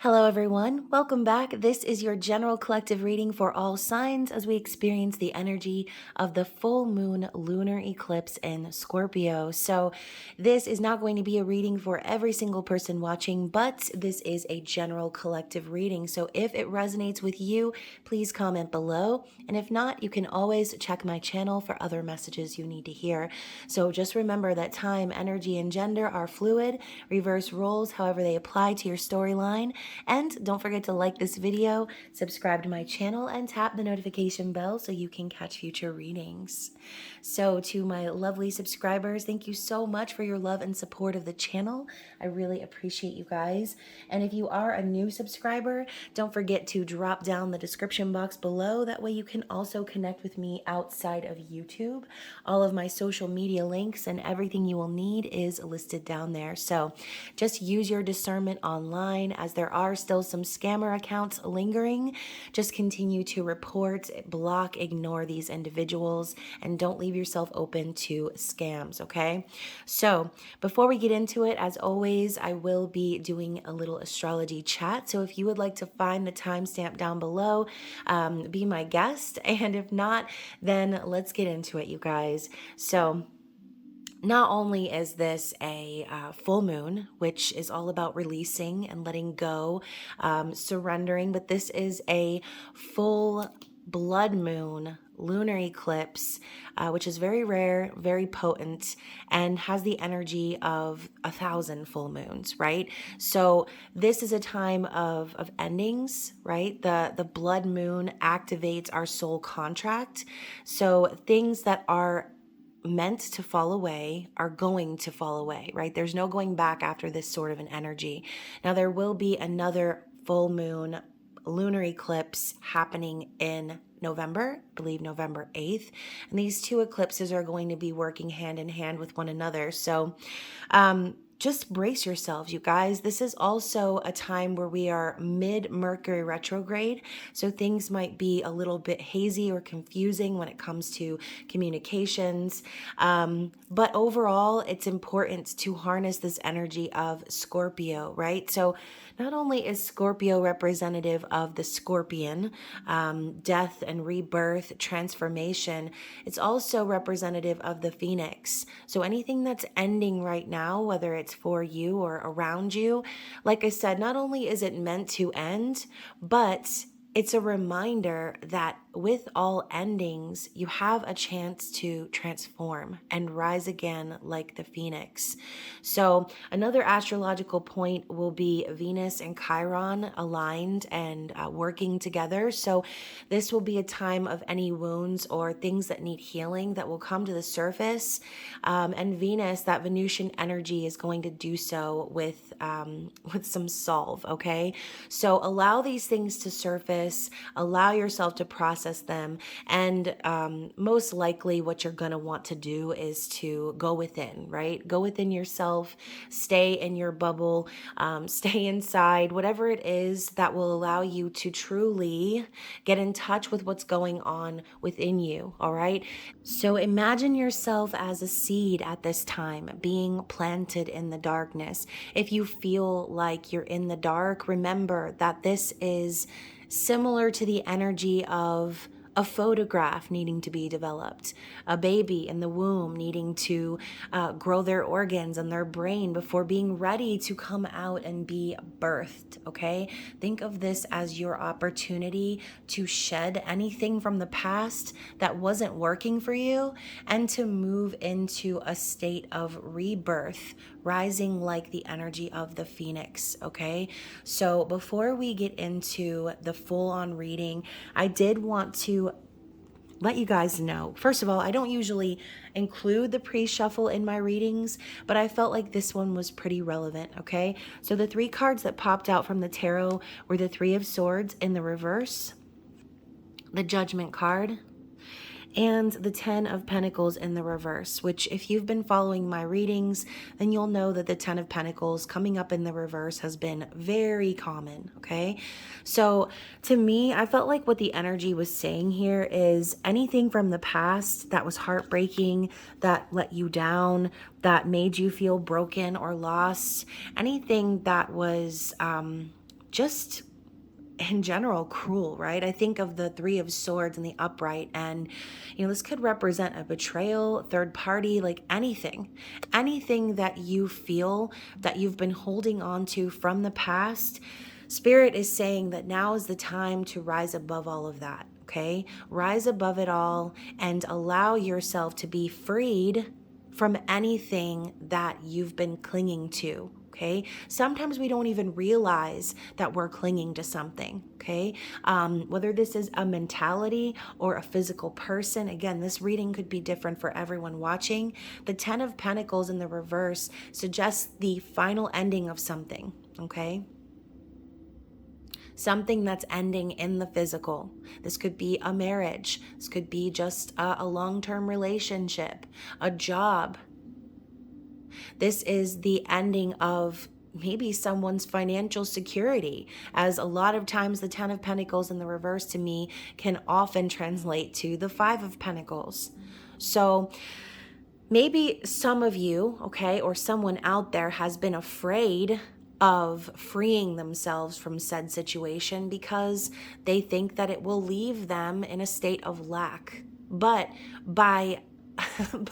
Hello, everyone. Welcome back. This is your general collective reading for all signs as we experience the energy of the full moon lunar eclipse in Scorpio. So, this is not going to be a reading for every single person watching, but this is a general collective reading. So, if it resonates with you, please comment below. And if not, you can always check my channel for other messages you need to hear. So, just remember that time, energy, and gender are fluid. Reverse roles however they apply to your storyline. And don't forget to like this video, subscribe to my channel, and tap the notification bell so you can catch future readings. So to my lovely subscribers, thank you so much for your love and support of the channel. I really appreciate you guys. And if you are a new subscriber, don't forget to drop down the description box below. That way you can also connect with me outside of YouTube. All of my social media links and everything you will need is listed down there. So just use your discernment online, as there are still some scammer accounts lingering. Just continue to report, block, ignore these individuals, and don't leave yourself open to scams, okay? So before we get into it, as always, I will be doing a little astrology chat. So if you would like to find the timestamp down below, be my guest. And if not, then let's get into it, you guys. So not only is this a full moon, which is all about releasing and letting go, surrendering, but this is a full blood moon lunar eclipse, which is very rare, very potent, and has the energy of 1,000 full moons, right? So this is a time of endings, right? The blood moon activates our soul contract. So things that are meant to fall away are going to fall away, right? There's no going back after this sort of an energy. Now, there will be another full moon lunar eclipse happening in November, I believe November 8th. And these two eclipses are going to be working hand in hand with one another. So, just brace yourselves, you guys. This is also a time where we are mid-Mercury retrograde, so things might be a little bit hazy or confusing when it comes to communications. But overall, it's important to harness this energy of Scorpio, right? So not only is Scorpio representative of the scorpion, death and rebirth, transformation, it's also representative of the phoenix. So anything that's ending right now, whether it's for you or around you, like I said, not only is it meant to end, but it's a reminder that with all endings, you have a chance to transform and rise again like the phoenix. So another astrological point will be Venus and Chiron aligned and working together. So this will be a time of any wounds or things that need healing that will come to the surface. And Venus, that Venusian energy, is going to do so with some solve, okay? So allow these things to surface, allow yourself to process them, and most likely what you're going to want to do is to go within, right? Go within yourself, stay in your bubble, stay inside, whatever it is that will allow you to truly get in touch with what's going on within you, all right? So imagine yourself as a seed at this time being planted in the darkness. If you feel like you're in the dark, remember that this is similar to the energy of a photograph needing to be developed, a baby in the womb needing to grow their organs and their brain before being ready to come out and be birthed, okay? Think of this as your opportunity to shed anything from the past that wasn't working for you and to move into a state of rebirth, rising like the energy of the phoenix, okay? So before we get into the full-on reading, I did want to let you guys know. First of all, I don't usually include the pre-shuffle in my readings, but I felt like this one was pretty relevant, okay? So the three cards that popped out from the tarot were the Three of Swords in the reverse, the Judgment card, and the Ten of Pentacles in the reverse, which if you've been following my readings, then you'll know that the Ten of Pentacles coming up in the reverse has been very common, okay? So to me, I felt like what the energy was saying here is anything from the past that was heartbreaking, that let you down, that made you feel broken or lost, anything that was just in general cruel, right? I think of the Three of Swords and the upright, and this could represent a betrayal, third party, like anything that you feel that you've been holding on to from the past. Spirit is saying that now is the time to rise above all of that. Okay, rise above it all and allow yourself to be freed from anything that you've been clinging to. Okay, sometimes we don't even realize that we're clinging to something. Okay, whether this is a mentality or a physical person. Again, this reading could be different for everyone watching. The 10 of Pentacles in the reverse suggests the final ending of something. Okay, something that's ending in the physical. This could be a marriage. This could be just a long-term relationship, a job. This is the ending of maybe someone's financial security, as a lot of times the 10 of Pentacles in the reverse to me can often translate to the 5 of Pentacles. So maybe some of you, okay, or someone out there has been afraid of freeing themselves from said situation because they think that it will leave them in a state of lack. But by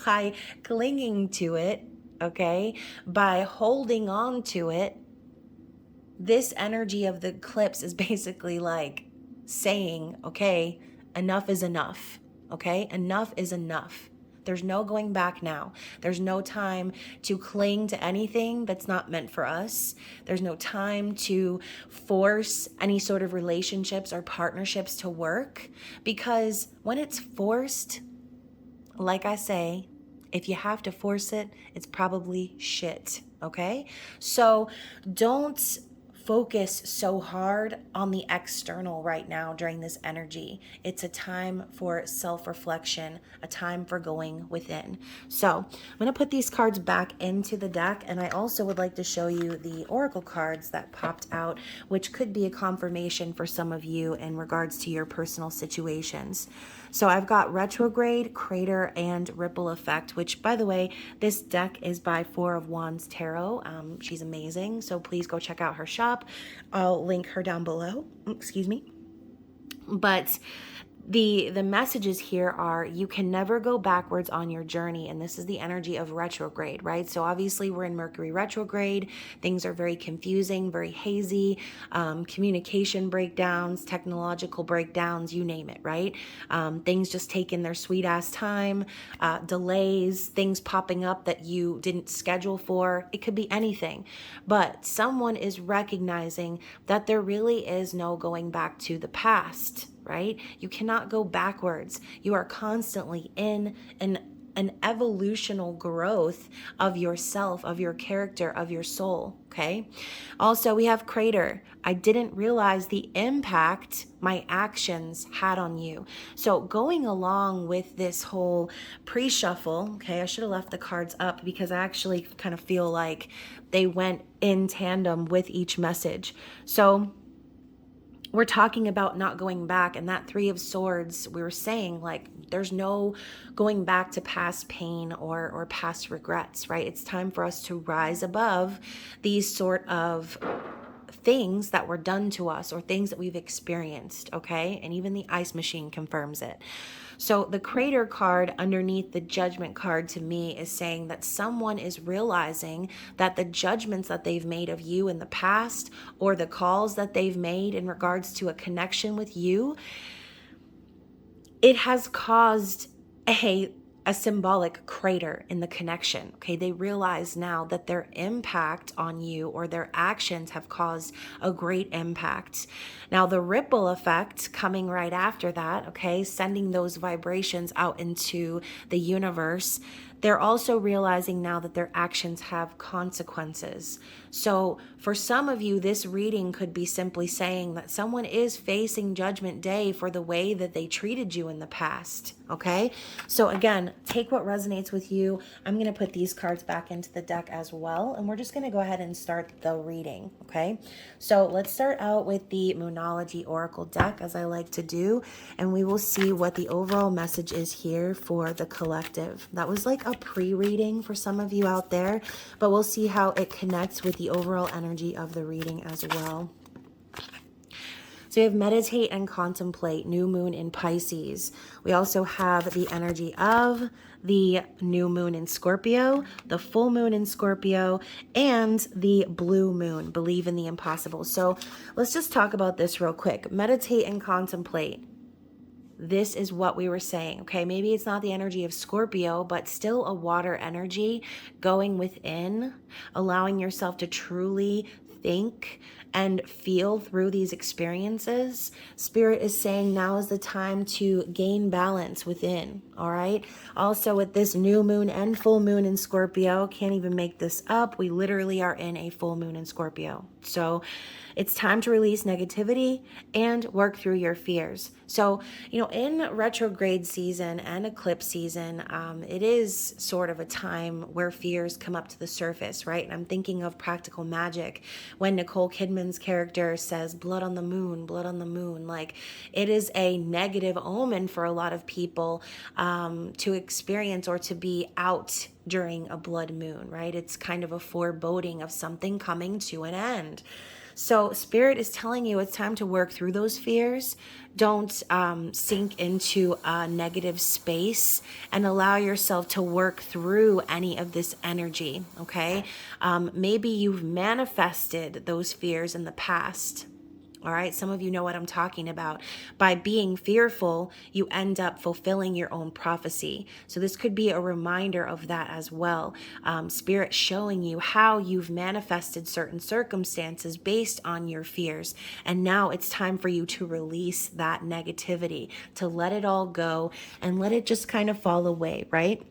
by clinging to it, okay, by holding on to it, this energy of the eclipse is basically like saying, okay, enough is enough. Okay, enough is enough. There's no going back now. There's no time to cling to anything that's not meant for us. There's no time to force any sort of relationships or partnerships to work, because when it's forced, like I say, if you have to force it, it's probably shit, okay? So don't focus so hard on the external right now during this energy. It's a time for self-reflection, a time for going within. So I'm going to put these cards back into the deck, and I also would like to show you the oracle cards that popped out, which could be a confirmation for some of you in regards to your personal situations. So I've got Retrograde, Crater, and Ripple Effect, which, by the way, this deck is by Four of Wands Tarot. She's amazing, so please go check out her shop. I'll link her down below. Excuse me. But the messages here are, you can never go backwards on your journey, and this is the energy of retrograde, right? So obviously we're in Mercury retrograde. Things are very confusing, very hazy, communication breakdowns, technological breakdowns, you name it, right? Things just taking their sweet ass time, delays, things popping up that you didn't schedule for. It could be anything, but someone is recognizing that there really is no going back to the past, right? You cannot go backwards. You are constantly in an evolutional growth of yourself, of your character, of your soul, okay? Also, we have Crater. I didn't realize the impact my actions had on you. So going along with this whole pre-shuffle, okay, I should have left the cards up because I actually kind of feel like they went in tandem with each message. So we're talking about not going back, and that Three of Swords, we were saying, like, there's no going back to past pain or past regrets, right? It's time for us to rise above these sort of things that were done to us or things that we've experienced, okay? And even the ice machine confirms it. So the Crater card underneath the Judgment card to me is saying that someone is realizing that the judgments that they've made of you in the past, or the calls that they've made in regards to a connection with you, it has caused a symbolic crater in the connection, okay? They realize now that their impact on you or their actions have caused a great impact. Now, the ripple effect coming right after that, okay, sending those vibrations out into the universe, they're also realizing now that their actions have consequences. So for some of you, this reading could be simply saying that someone is facing Judgment Day for the way that they treated you in the past, okay? So again, take what resonates with you. I'm going to put these cards back into the deck as well, and we're just going to go ahead and start the reading, okay? So let's start out with the Monology Oracle deck, as I like to do, and we will see what the overall message is here for the collective. That was like a pre-reading for some of you out there, but we'll see how it connects with the overall energy of the reading as well. So we have meditate and contemplate, new moon in Pisces. We also have the energy of the new moon in Scorpio, the full moon in Scorpio, and the blue moon, believe in the impossible. So let's just talk about this real quick. Meditate and contemplate. This is what we were saying, okay? Maybe it's not the energy of Scorpio, but still a water energy going within, allowing yourself to truly think and feel through these experiences. Spirit is saying now is the time to gain balance within, all right? Also with this new moon and full moon in Scorpio, can't even make this up. We literally are in a full moon in Scorpio. So it's time to release negativity and work through your fears. So, in retrograde season and eclipse season, it is sort of a time where fears come up to the surface, right? And I'm thinking of Practical Magic when Nicole Kidman's character says, blood on the moon, blood on the moon. Like, it is a negative omen for a lot of people to experience or to be out during a blood moon, right? It's kind of a foreboding of something coming to an end. So Spirit is telling you it's time to work through those fears. Don't sink into a negative space and allow yourself to work through any of this energy, okay? Maybe you've manifested those fears in the past. All right, some of you know what I'm talking about. By being fearful, you end up fulfilling your own prophecy. So this could be a reminder of that as well. Spirit showing you how you've manifested certain circumstances based on your fears. And now it's time for you to release that negativity, to let it all go and let it just kind of fall away, right?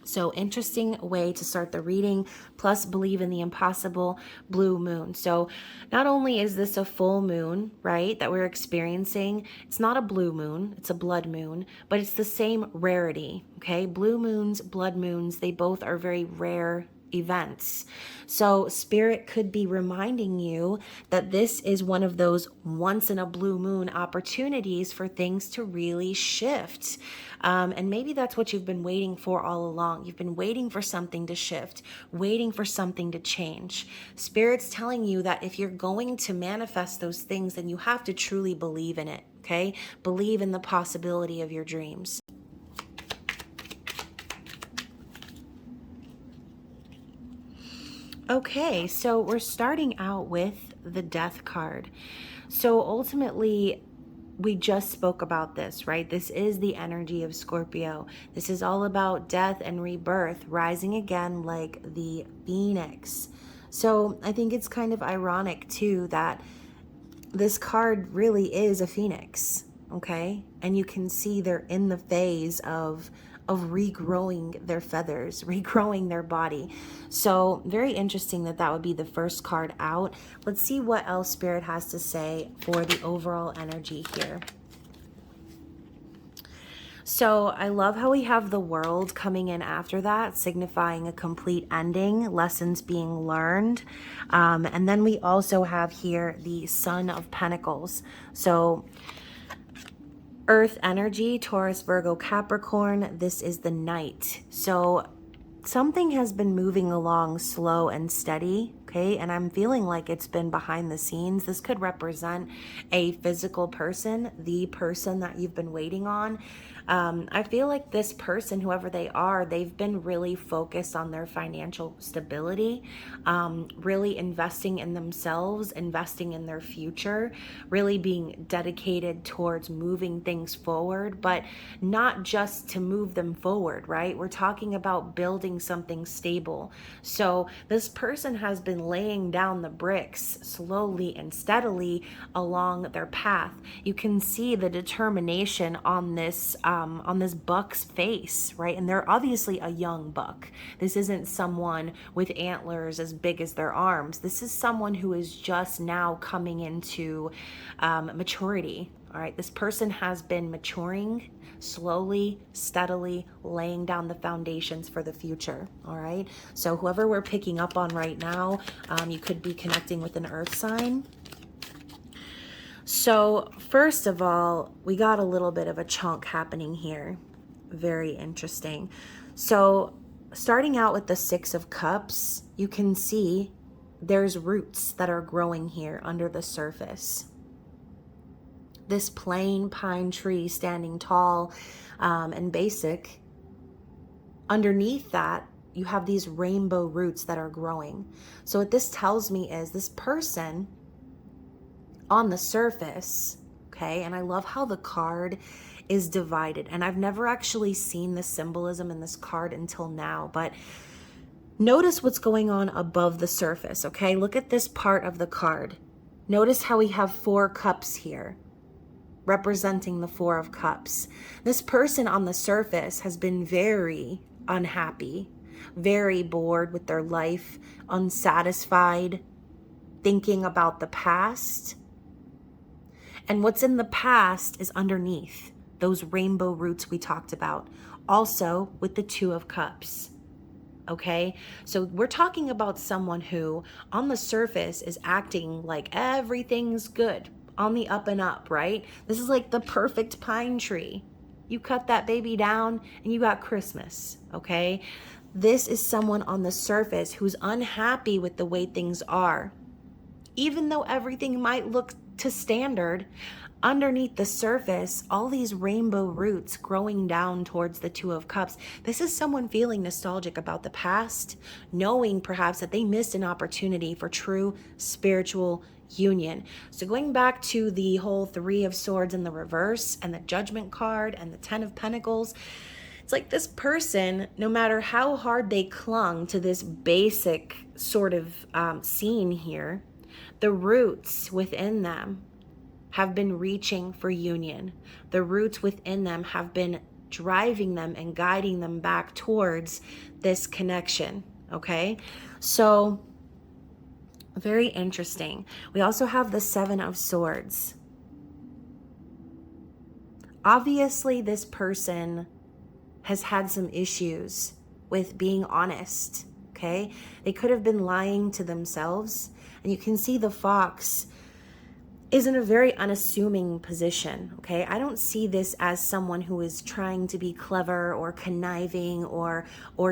So interesting way to start the reading, plus believe in the impossible, blue moon. So not only is this a full moon, right, that we're experiencing, it's not a blue moon, it's a blood moon, but it's the same rarity, okay? Blue moons, blood moons, they both are very rare events. So Spirit could be reminding you that this is one of those once in a blue moon opportunities for things to really shift. And maybe that's what you've been waiting for all along. You've been waiting for something to shift, waiting for something to change. Spirit's telling you that if you're going to manifest those things, then you have to truly believe in it, okay? Believe in the possibility of your dreams. Okay, so we're starting out with the Death card. So ultimately, we just spoke about this, right? This is the energy of Scorpio. This is all about death and rebirth, rising again like the phoenix. So I think it's kind of ironic too that this card really is a phoenix, okay? And you can see they're in the phase of regrowing their feathers, regrowing their body. So very interesting that that would be the first card out. Let's see what else Spirit has to say for the overall energy here. So I love how we have the World coming in after that, signifying a complete ending, lessons being learned. And then we also have here the Sun of Pentacles. So Earth energy, Taurus, Virgo, Capricorn, this is the Knight. So something has been moving along slow and steady, okay? And I'm feeling like it's been behind the scenes. This could represent a physical person, the person that you've been waiting on. I feel like this person, whoever they are, they've been really focused on their financial stability, really investing in themselves, investing in their future, really being dedicated towards moving things forward, but not just to move them forward, right? We're talking about building something stable. So this person has been laying down the bricks slowly and steadily along their path. You can see the determination on this buck's face, right? And they're obviously a young buck. This isn't someone with antlers as big as their arms. This is someone who is just now coming into maturity. All right, this person has been maturing slowly, steadily, laying down the foundations for the future. All right, so whoever we're picking up on right now, you could be connecting with an earth sign. So first of all, we got a little bit of a chunk happening here. Very interesting. So starting out with the Six of Cups, you can see there's roots that are growing here under the surface. this plain pine tree standing tall and basic. Underneath that, you have these rainbow roots that are growing. So what this tells me is this person on the surface, okay, and I love how the card is divided. And I've never actually seen the symbolism in this card until now, but notice what's going on above the surface, okay? Look at this part of the card. Notice how we have 4 cups here, representing the 4 of Cups. This person on the surface has been very unhappy, very bored with their life, unsatisfied, thinking about the past. And what's in the past is underneath those rainbow roots we talked about. Also with the 2 of Cups. Okay, so we're talking about someone who on the surface is acting like everything's good, on the up and up, right? This is like the perfect pine tree. You cut that baby down and you got Christmas, okay? This is someone on the surface who's unhappy with the way things are. Even though everything might look to standard, underneath the surface, all these rainbow roots growing down towards the 2 of Cups. This is someone feeling nostalgic about the past, knowing perhaps that they missed an opportunity for true spiritual union. So going back to the whole 3 of Swords in the reverse and the Judgment card and the 10 of Pentacles, it's like this person, no matter how hard they clung to this basic sort of scene here, the roots within them have been reaching for union. The roots within them have been driving them and guiding them back towards this connection, okay? So, very interesting. We also have the 7 of Swords. Obviously, this person has had some issues with being honest, okay? They could have been lying to themselves, and you can see the fox is in a very unassuming position, okay? I don't see this as someone who is trying to be clever or conniving or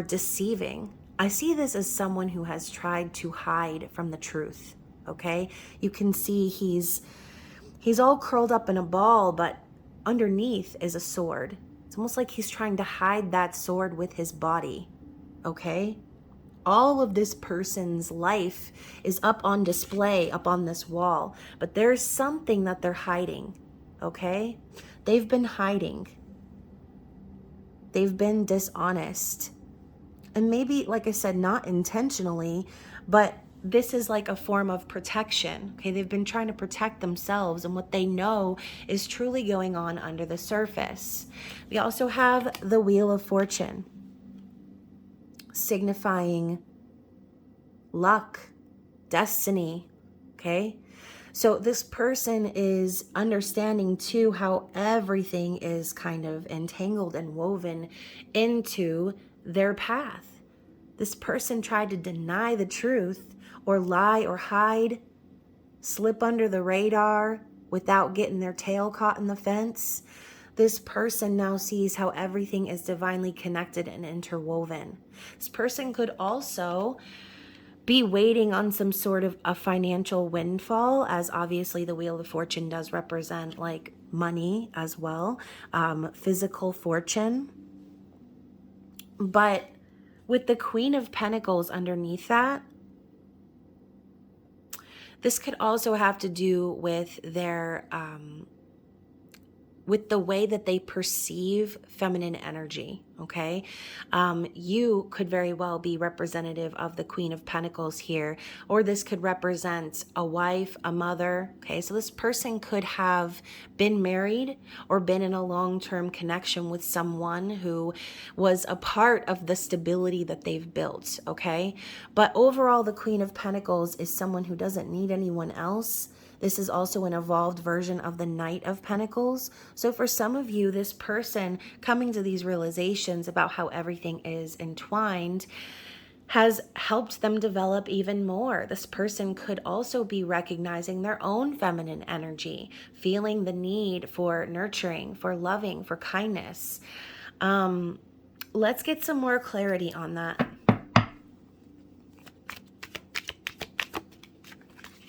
deceiving. I see this as someone who has tried to hide from the truth, okay? You can see he's all curled up in a ball, but underneath is a sword. It's almost like he's trying to hide that sword with his body, okay? All of this person's life is up on display, up on this wall, but there's something that they're hiding, okay? They've been hiding. They've been dishonest. And maybe, like I said, not intentionally, but this is like a form of protection, okay? They've been trying to protect themselves and what they know is truly going on under the surface. We also have the Wheel of Fortune, signifying luck, destiny, okay? So this person is understanding too how everything is kind of entangled and woven into their path. This person tried to deny the truth or lie or hide, slip under the radar without getting their tail caught in the fence. This person now sees how everything is divinely connected and interwoven. This person could also be waiting on some sort of a financial windfall, as obviously the Wheel of Fortune does represent like money as well, physical fortune. But with the Queen of Pentacles underneath that, this could also have to do with their with the way that they perceive feminine energy, okay? You could very well be representative of the Queen of Pentacles here, or this could represent a wife, a mother, okay? So this person could have been married or been in a long-term connection with someone who was a part of the stability that they've built, okay? But overall, the Queen of Pentacles is someone who doesn't need anyone else. This is also an evolved version of the Knight of Pentacles. So for some of you, this person coming to these realizations about how everything is entwined has helped them develop even more. This person could also be recognizing their own feminine energy, feeling the need for nurturing, for loving, for kindness. Let's get some more clarity on that.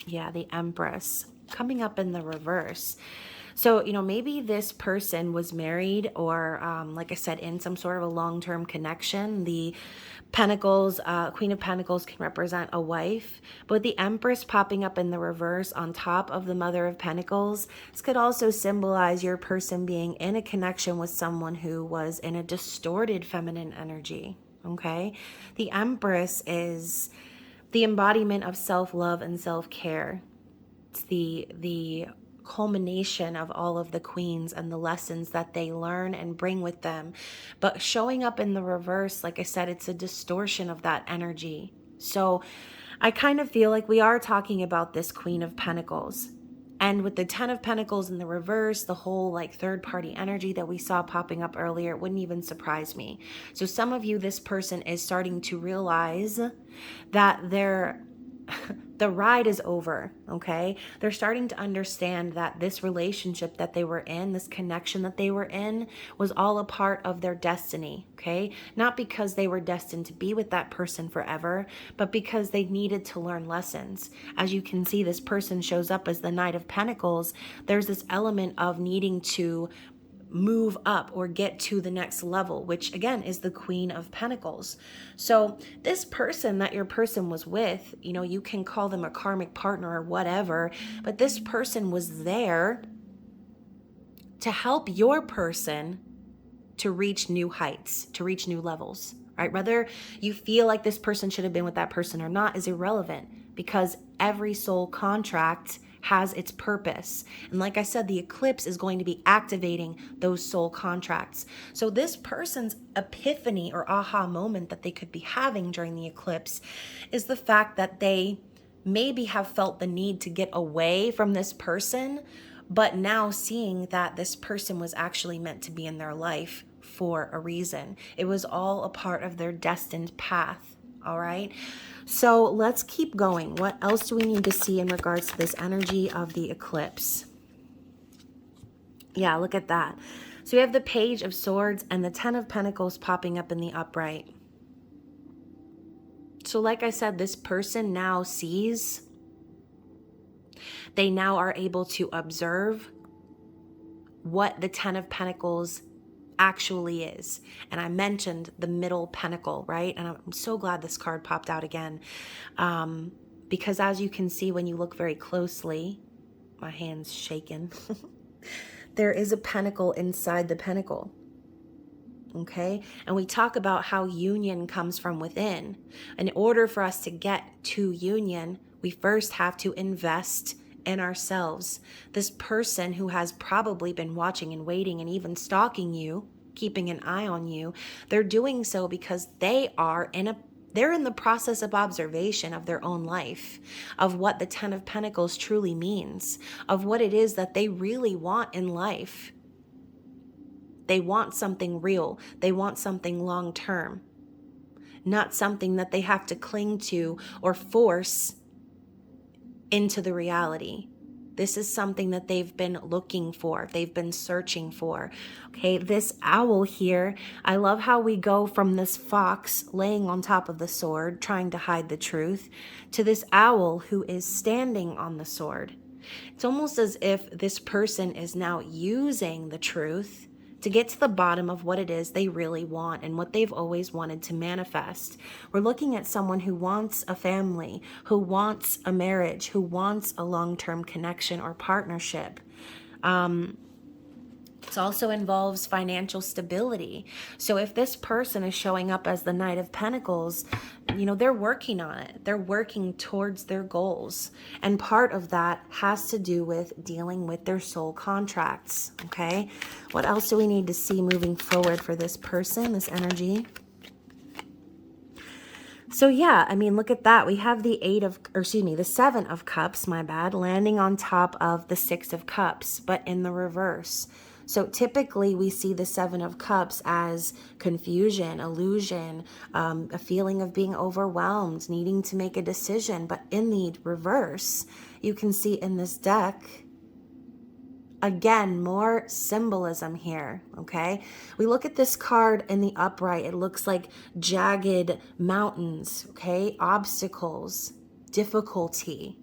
Yeah, the Empress coming up in the reverse. So, maybe this person was married or, like I said, in some sort of a long-term connection. The Pentacles, Queen of Pentacles can represent a wife, but the Empress popping up in the reverse on top of the Mother of Pentacles, this could also symbolize your person being in a connection with someone who was in a distorted feminine energy, okay? The Empress is the embodiment of self-love and self-care. It's the culmination of all of the queens and the lessons that they learn and bring with them. But showing up in the reverse, like I said, it's a distortion of that energy. So I kind of feel like we are talking about this Queen of Pentacles. And with the 10 of Pentacles in the reverse, the whole like third party energy that we saw popping up earlier, it wouldn't even surprise me. So some of you, this person is starting to realize that the ride is over, okay? They're starting to understand that this relationship that they were in, this connection that they were in, was all a part of their destiny, okay? Not because they were destined to be with that person forever, but because they needed to learn lessons. As you can see, this person shows up as the Knight of Pentacles. There's this element of needing to move up or get to the next level, which again is the Queen of Pentacles. So this person that your person was with, you can call them a karmic partner or whatever, but this person was there to help your person to reach new heights, to reach new levels, right? Whether you feel like this person should have been with that person or not is irrelevant, because every soul contract has its purpose. And like I said, the eclipse is going to be activating those soul contracts. So this person's epiphany or aha moment that they could be having during the eclipse is the fact that they maybe have felt the need to get away from this person, but now seeing that this person was actually meant to be in their life for a reason. It was all a part of their destined path. All right. So let's keep going. What else do we need to see in regards to this energy of the eclipse? Yeah, look at that. So we have the Page of Swords and the 10 of Pentacles popping up in the upright. So like I said, this person now sees. They now are able to observe what the 10 of Pentacles actually is. And I mentioned the middle pentacle, right? And I'm so glad this card popped out again. Because as you can see, when you look very closely, my hand's shaking, there is a pentacle inside the pentacle. Okay. And we talk about how union comes from within. In order for us to get to union, we first have to invest in ourselves. This person who has probably been watching and waiting and even stalking you, keeping an eye on you, they're doing so because they're in the process of observation of their own life, of what the 10 of Pentacles truly means, of what it is that they really want in life. They want something real. They want something long-term, not something that they have to cling to or force into the reality. This is something that they've been looking for. They've been searching for. Okay, this owl here, I love how we go from this fox laying on top of the sword, trying to hide the truth, to this owl who is standing on the sword. It's almost as if this person is now using the truth to get to the bottom of what it is they really want and what they've always wanted to manifest. We're looking at someone who wants a family, who wants a marriage, who wants a long-term connection or partnership. It also involves financial stability. So if this person is showing up as the Knight of Pentacles, they're working on it. They're working towards their goals. And part of that has to do with dealing with their soul contracts, okay? What else do we need to see moving forward for this person, this energy? So yeah, look at that. We have the the 7 of Cups, landing on top of the 6 of Cups, but in the reverse. So typically we see the 7 of Cups as confusion, illusion, a feeling of being overwhelmed, needing to make a decision. But in the reverse, you can see in this deck, again, more symbolism here, okay? We look at this card in the upright. It looks like jagged mountains, okay? Obstacles, difficulty.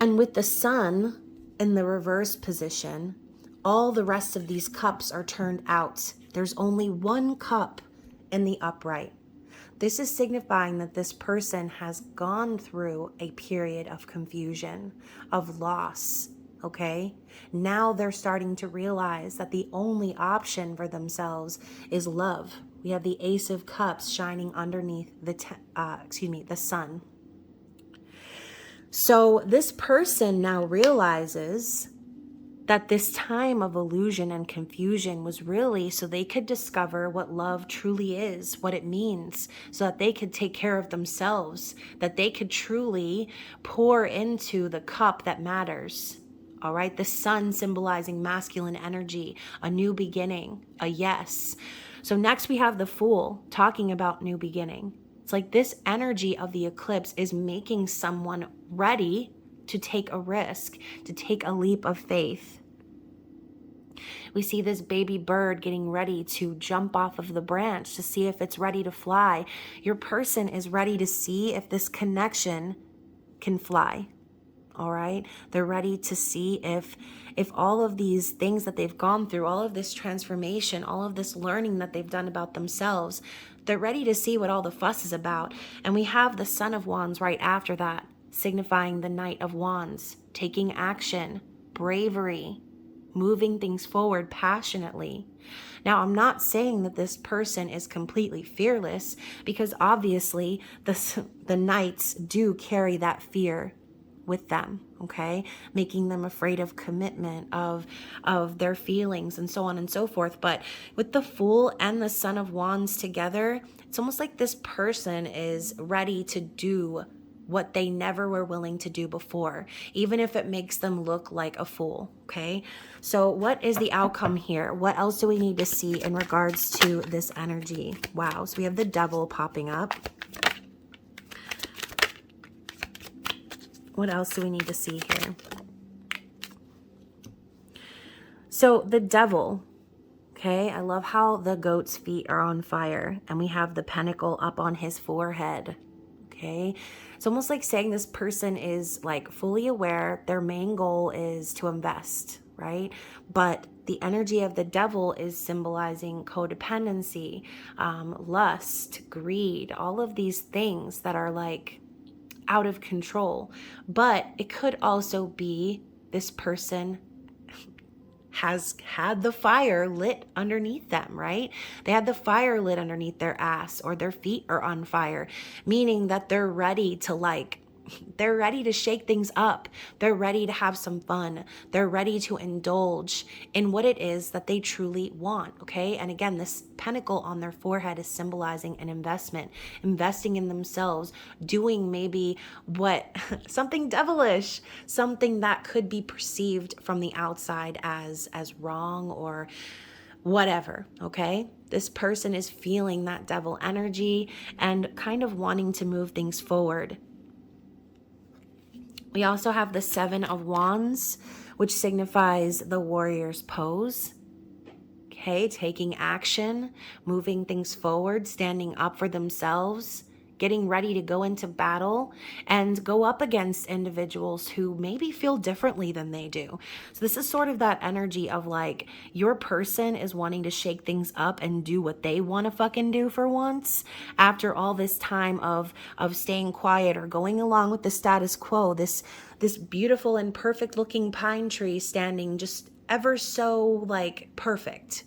And with the sun in the reverse position, all the rest of these cups are turned out. There's only one cup in the upright. This is signifying that this person has gone through a period of confusion, of loss, okay? Now they're starting to realize that the only option for themselves is love. We have the Ace of Cups shining underneath the sun. So this person now realizes that this time of illusion and confusion was really so they could discover what love truly is, what it means, so that they could take care of themselves, that they could truly pour into the cup that matters. All right, the sun symbolizing masculine energy, a new beginning, a yes. So next we have the Fool talking about new beginning. It's like this energy of the eclipse is making someone ready to take a risk, to take a leap of faith. We see this baby bird getting ready to jump off of the branch to see if it's ready to fly. Your person is ready to see if this connection can fly. All right? They're ready to see if all of these things that they've gone through, all of this transformation, all of this learning that they've done about themselves, they're ready to see what all the fuss is about. And we have the Son of Wands right after that, signifying the Knight of Wands, taking action, bravery, moving things forward passionately. Now, I'm not saying that this person is completely fearless, because obviously the knights do carry that fear with them, okay? Making them afraid of commitment, of their feelings, and so on and so forth. But with the Fool and the Son of Wands together, it's almost like this person is ready to do what they never were willing to do before, even if it makes them look like a fool, okay? So what is the outcome here? What else do we need to see in regards to this energy? Wow, so we have the Devil popping up. What else do we need to see here? So the Devil, okay? I love how the goat's feet are on fire and we have the pentacle up on his forehead, okay? It's almost like saying this person is like fully aware. Their main goal is to invest, right? But the energy of the Devil is symbolizing codependency, lust, greed, all of these things that are like out of control. But it could also be this person has had the fire lit underneath them, right? They had the fire lit underneath their ass, or their feet are on fire, meaning that they're ready to shake things up. They're ready to have some fun. They're ready to indulge in what it is that they truly want, okay? And again, this pentacle on their forehead is symbolizing an investment, investing in themselves, doing maybe something devilish, something that could be perceived from the outside as wrong or whatever, okay? This person is feeling that devil energy and kind of wanting to move things forward. We also have the Seven of Wands, which signifies the warrior's pose. Okay, taking action, moving things forward, standing up for themselves, getting ready to go into battle and go up against individuals who maybe feel differently than they do. So this is sort of that energy of like your person is wanting to shake things up and do what they want to fucking do for once after all this time of staying quiet or going along with the status quo. This beautiful and perfect looking pine tree standing just ever so like perfect.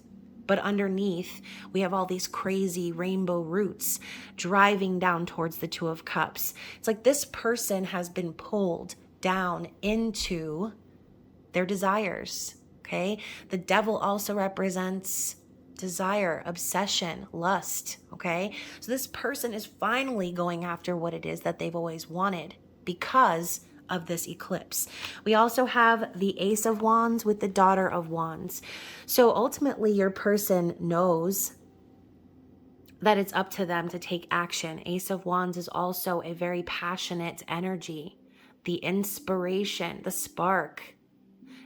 But underneath, we have all these crazy rainbow roots driving down towards the Two of Cups. It's like this person has been pulled down into their desires, okay? The Devil also represents desire, obsession, lust, okay? So this person is finally going after what it is that they've always wanted because of this eclipse. We also have the Ace of Wands with the Daughter of Wands. So ultimately your person knows that it's up to them to take action. Ace of Wands is also a very passionate energy, the inspiration, the spark,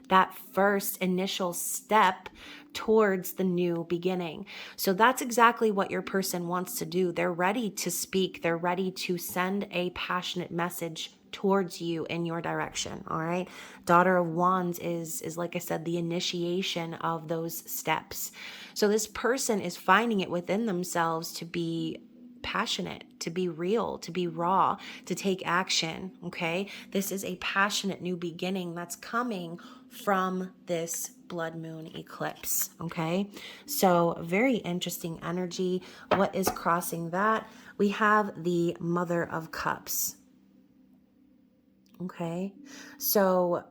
that first initial step towards the new beginning. So that's exactly what your person wants to do. They're ready to speak. They're ready to send a passionate message towards you in your direction. All right. Daughter of Wands is like I said, the initiation of those steps. So this person is finding it within themselves to be passionate, to be real, to be raw, to take action. Okay. This is a passionate new beginning that's coming from this blood moon eclipse. Okay. So very interesting energy. What is crossing that? We have the Mother of Cups. Okay. So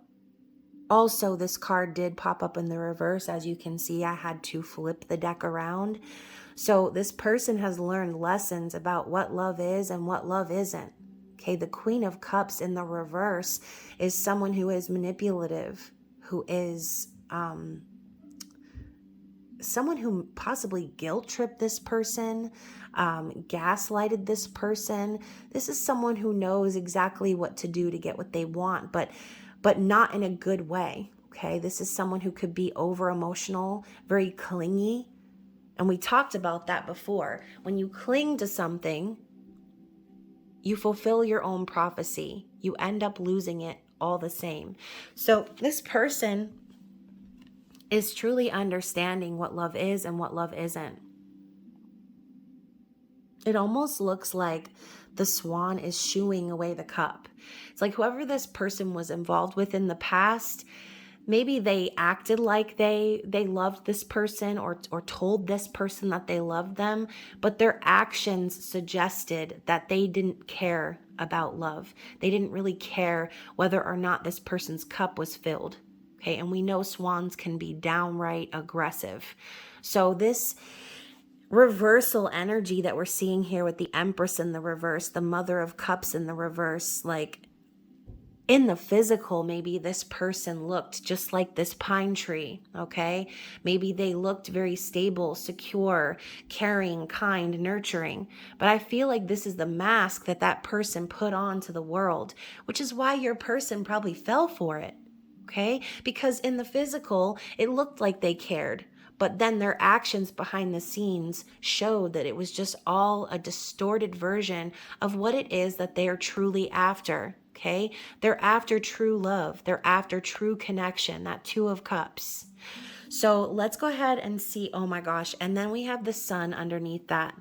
also this card did pop up in the reverse. As you can see, I had to flip the deck around. So this person has learned lessons about what love is and what love isn't. Okay, the Queen of Cups in the reverse is someone who is manipulative, who is someone who possibly guilt-tripped this person, gaslighted this person. This is someone who knows exactly what to do to get what they want, but not in a good way. Okay, this is someone who could be over-emotional, very clingy. And we talked about that before. When you cling to something, you fulfill your own prophecy. You end up losing it all the same. So this person is truly understanding what love is and what love isn't. It almost looks like the swan is shooing away the cup. It's like whoever this person was involved with in the past, maybe they acted like they loved this person or told this person that they loved them, but their actions suggested that they didn't care about love. They didn't really care whether or not this person's cup was filled. Okay, and we know swans can be downright aggressive. So this reversal energy that we're seeing here with the Empress in the reverse, the Mother of Cups in the reverse, like in the physical, maybe this person looked just like this pine tree, okay? Maybe they looked very stable, secure, caring, kind, nurturing. But I feel like this is the mask that that person put on to the world, which is why your person probably fell for it, okay? Because in the physical, it looked like they cared. But then their actions behind the scenes showed that it was just all a distorted version of what it is that they are truly after. Okay, they're after true love. They're after true connection, that Two of Cups. So let's go ahead and see. Oh my gosh. And then we have the sun underneath that.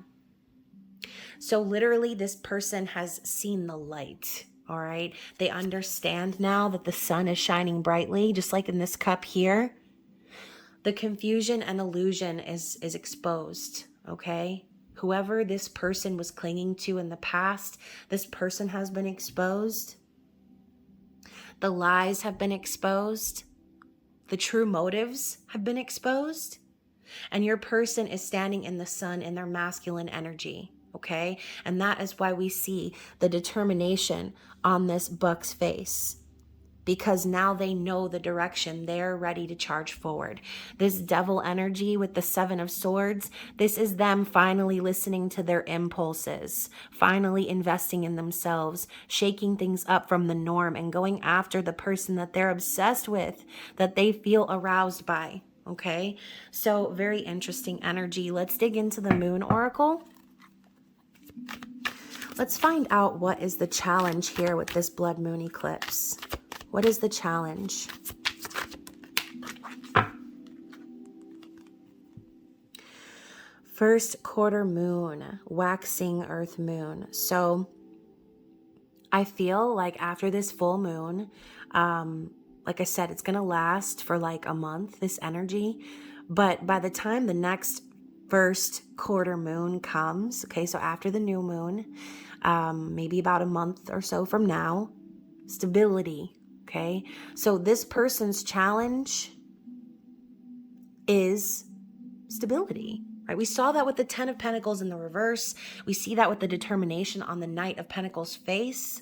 So literally this person has seen the light. All right. They understand now that the sun is shining brightly, just like in this cup here. The confusion and illusion is exposed. Okay. Whoever this person was clinging to in the past, this person has been exposed. The lies have been exposed. The true motives have been exposed. And your person is standing in the sun in their masculine energy, okay? And that is why we see the determination on this buck's face. Because now they know the direction. They're ready to charge forward. This devil energy with the Seven of Swords, this is them finally listening to their impulses, finally investing in themselves, shaking things up from the norm and going after the person that they're obsessed with, that they feel aroused by, okay? So very interesting energy. Let's dig into the Moon Oracle. Let's find out what is the challenge here with this blood moon eclipse. What is the challenge? First quarter moon, waxing earth moon. So I feel like after this full moon, like I said, it's going to last for like a month, this energy. But by the time the next first quarter moon comes, okay, so after the new moon, maybe about a month or so from now, stability. Okay, so this person's challenge is stability, right? We saw that with the Ten of Pentacles in the reverse. We see that with the determination on the Knight of Pentacles face.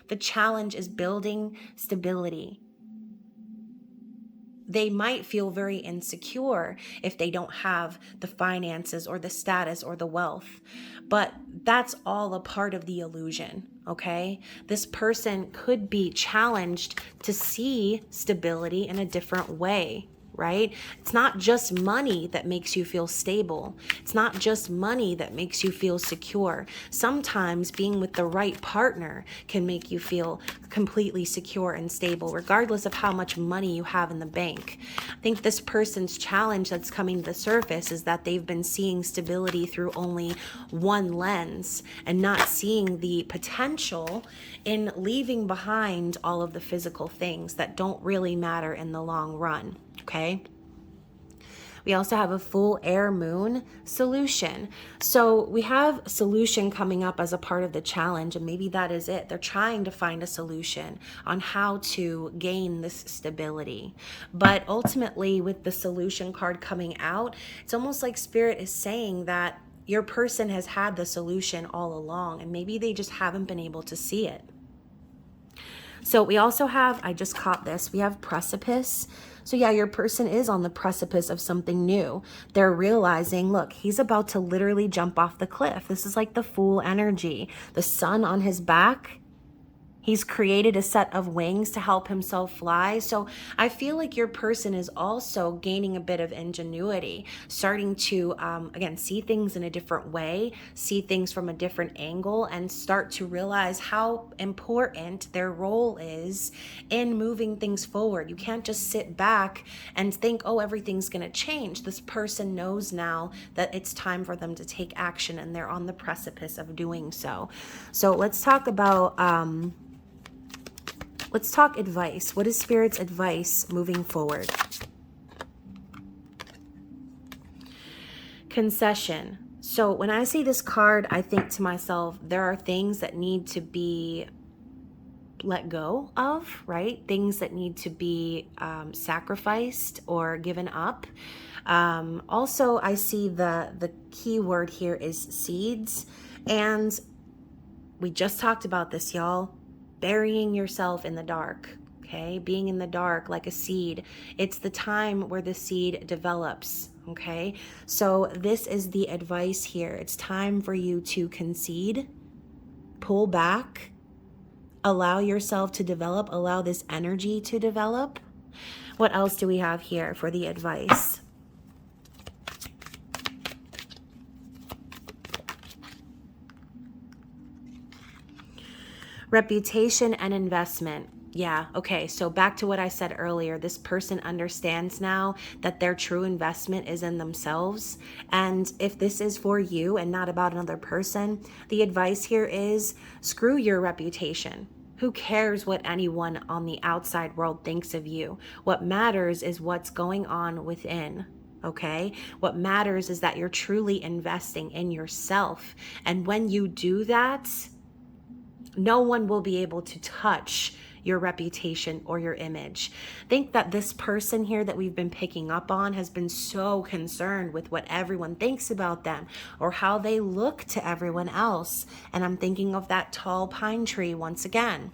The challenge is building stability. They might feel very insecure if they don't have the finances or the status or the wealth, but that's all a part of the illusion, okay? This person could be challenged to see stability in a different way, right? It's not just money that makes you feel stable. It's not just money that makes you feel secure. Sometimes being with the right partner can make you feel completely secure and stable, regardless of how much money you have in the bank. I think this person's challenge that's coming to the surface is that they've been seeing stability through only one lens and not seeing the potential in leaving behind all of the physical things that don't really matter in the long run. Okay. We also have a full air moon solution. So we have solution coming up as a part of the challenge, and maybe that is it. They're trying to find a solution on how to gain this stability. But ultimately, with the solution card coming out, it's almost like Spirit is saying that your person has had the solution all along, and maybe they just haven't been able to see it. So we also have, I just caught this, we have precipice. So yeah, your person is on the precipice of something new. They're realizing, look, he's about to literally jump off the cliff. This is like the Fool energy. The sun on his back. He's created a set of wings to help himself fly. So I feel like your person is also gaining a bit of ingenuity, starting to, again, see things in a different way, see things from a different angle, and start to realize how important their role is in moving things forward. You can't just sit back and think, oh, everything's going to change. This person knows now that it's time for them to take action, and they're on the precipice of doing so. So let's talk about... let's talk advice. What is Spirit's advice moving forward? Concession. So when I see this card, I think to myself, there are things that need to be let go of, right? Things that need to be sacrificed or given up. Also, I see the key word here is seeds. And we just talked about this, y'all. Burying yourself in the dark, okay? Being in the dark like a seed. It's the time where the seed develops, okay? So this is the advice here. It's time for you to concede, pull back, allow yourself to develop, allow this energy to develop. What else do we have here for the advice? Reputation and investment. Yeah, okay, so back to what I said earlier. This person understands now that their true investment is in themselves. And if this is for you and not about another person, the advice here is screw your reputation. Who cares what anyone on the outside world thinks of you? What matters is what's going on within. Okay? What matters is that you're truly investing in yourself. And when you do that, no one will be able to touch your reputation or your image. Think that this person here that we've been picking up on has been so concerned with what everyone thinks about them or how they look to everyone else. And I'm thinking of that tall pine tree once again.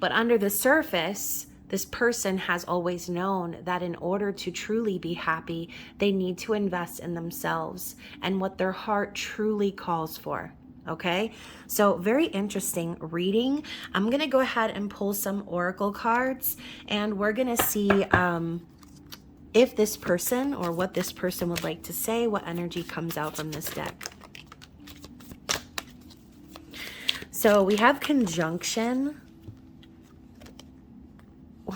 But under the surface, this person has always known that in order to truly be happy, they need to invest in themselves and what their heart truly calls for. Okay, so very interesting reading. I'm going to go ahead and pull some oracle cards, and we're going to see if this person or what this person would like to say, what energy comes out from this deck. So we have conjunction.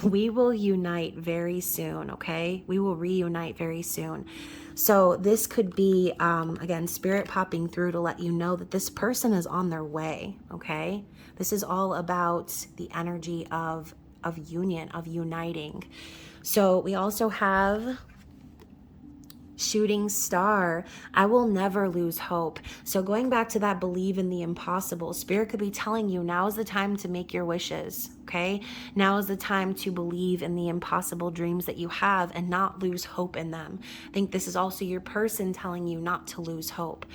We will unite very soon, okay? We will reunite very soon. So this could be, again, Spirit popping through to let you know that this person is on their way, okay? This is all about the energy of union, of uniting. So we also have shooting star. I will never lose hope. So going back to that believe in the impossible, Spirit could be telling you now is the time to make your wishes, okay? Now is the time to believe in the impossible dreams that you have and not lose hope in them. I think this is also your person telling you not to lose hope.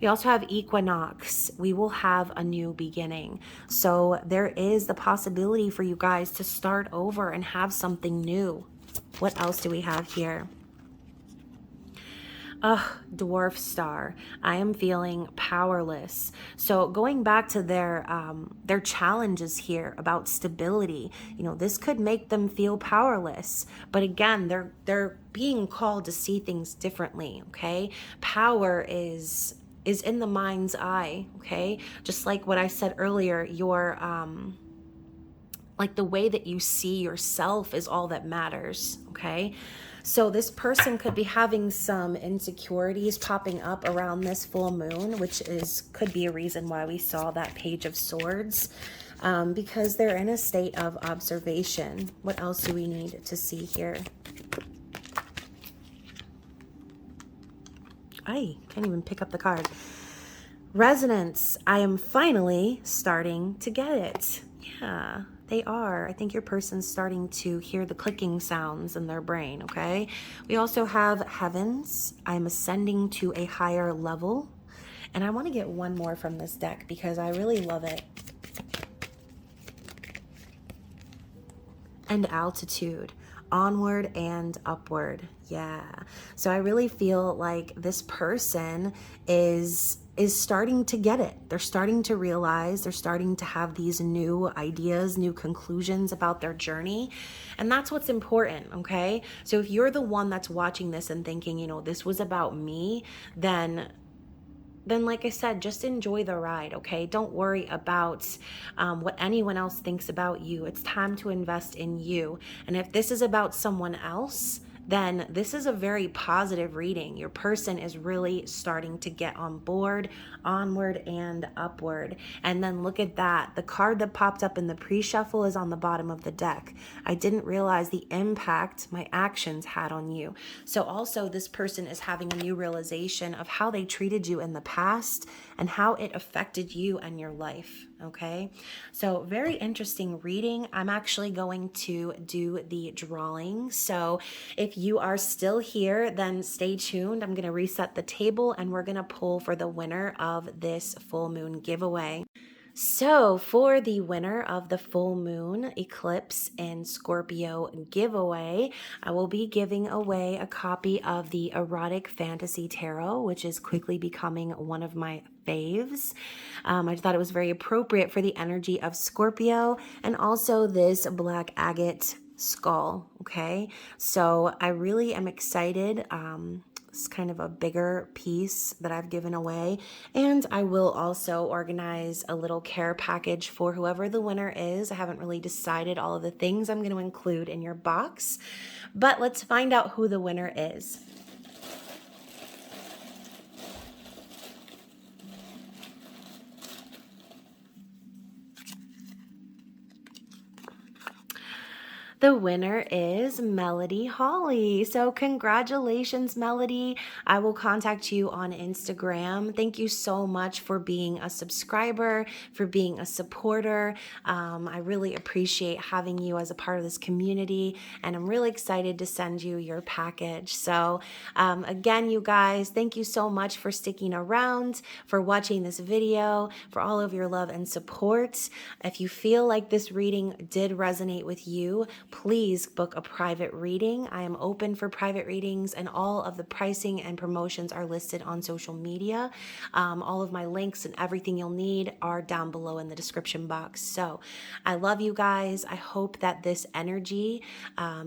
We also have equinox. We will have a new beginning. So there is the possibility for you guys to start over and have something new. What else do we have here? Ugh, dwarf star. I am feeling powerless. So going back to their challenges here about stability, this could make them feel powerless. But again, they're being called to see things differently. Okay, power is in the mind's eye. Okay, just like what I said earlier, your like the way that you see yourself is all that matters. Okay, so this person could be having some insecurities popping up around this full moon, which could be a reason why we saw that Page of Swords, because they're in a state of observation. What else do we need to see here? I can't even pick up the card. Resonance. I am finally starting to get it. Yeah, they are. I think your person's starting to hear the clicking sounds in their brain, okay? We also have Heavens. I'm ascending to a higher level. And I want to get one more from this deck because I really love it. And Altitude. Onward and upward. Yeah. So I really feel like this person is starting to get it. They're starting to realize, they're starting to have these new ideas, new conclusions about their journey. And that's what's important, okay? So if you're the one that's watching this and thinking, this was about me, then like I said, just enjoy the ride, okay? Don't worry about what anyone else thinks about you. It's time to invest in you. And if this is about someone else, then this is a very positive reading. Your person is really starting to get on board, onward and upward. And then look at that. The card that popped up in the pre-shuffle is on the bottom of the deck. I didn't realize the impact my actions had on you. So also this person is having a new realization of how they treated you in the past and how it affected you and your life. Okay, so very interesting reading. I'm actually going to do the drawing. So if you are still here, then stay tuned. I'm going to reset the table and we're going to pull for the winner of this full moon giveaway. So for the winner of the full moon eclipse in Scorpio giveaway, I will be giving away a copy of the Erotic Fantasy Tarot, which is quickly becoming one of my faves. I thought it was very appropriate for the energy of Scorpio, and also this black agate skull. Okay, so I really am excited. It's kind of a bigger piece that I've given away. And I will also organize a little care package for whoever the winner is. I haven't really decided all of the things I'm going to include in your box, but let's find out who the winner is. The winner is Melody Holly. So congratulations, Melody. I will contact you on Instagram. Thank you so much for being a subscriber, for being a supporter. I really appreciate having you as a part of this community, and I'm really excited to send you your package. So again, you guys, thank you so much for sticking around, for watching this video, for all of your love and support. If you feel like this reading did resonate with you, please book a private reading. I am open for private readings, and all of the pricing and promotions are listed on social media. All of my links and everything you'll need are down below in the description box. So I love you guys. I hope that this energy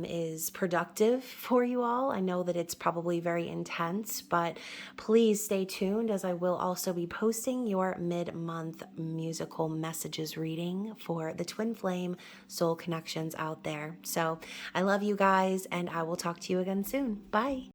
is productive for you all. I know that it's probably very intense, but please stay tuned, as I will also be posting your mid-month musical messages reading for the Twin Flame soul connections out there. So I love you guys, and I will talk to you again soon. Bye.